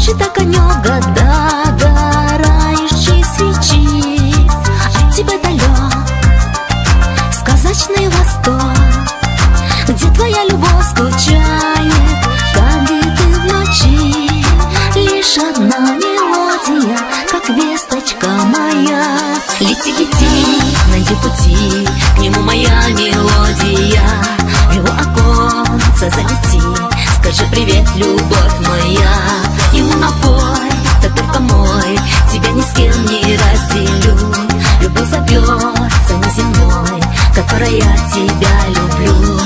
Значит, огонек догорающей свечи от тебя далек сказочный восток, где твоя любовь скучает, как биты в ночи. Лишь одна мелодия, как весточка моя. Лети, лети, найди пути, к нему моя мелодия. В его оконце залети, скажи привет, любовь моя. Ему напой, ты только мой, тебя ни с кем не разделю. Любовь зовется неземной, которой я тебя люблю.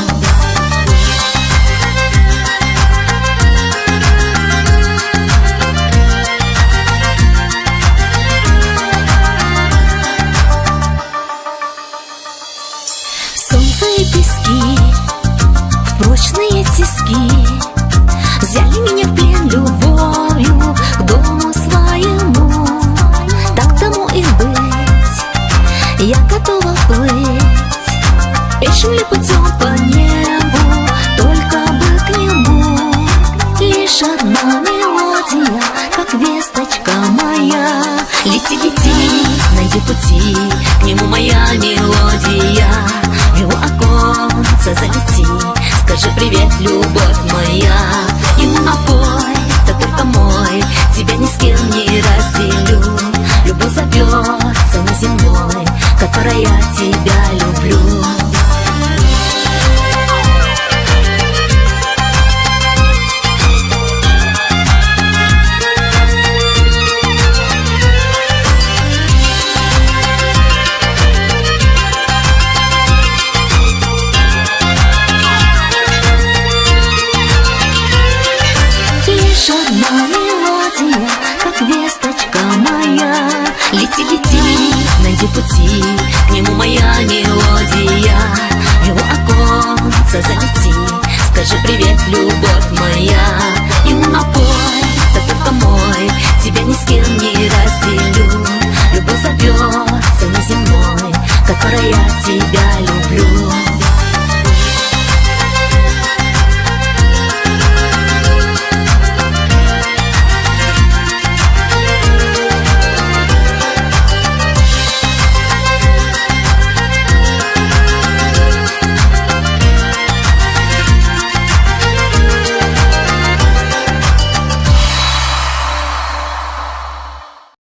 Солнце и пески в прочные тиски взяли меня в плен любовью к дому своему. Так тому и быть, я готова плыть пешим ли путем по небу, только бы к нему. Лишь одна мелодия, как весточка моя. Лети, лети, найди пути, к нему моя мелодия. В его оконце залети, скажи привет, любовь моя. Ему напой, ты только мой, тебя ни с кем не разделю. Любовь зовется неземной, которой я тебя люблю. Одна мелодия, как весточка моя. Лети, лети, найди пути, к нему моя мелодия. В его оконце залети, скажи привет, любовь моя. Ему напой, ты только мой, тебя ни с кем не разделю. Любовь зовется неземной, которой я тебя люблю.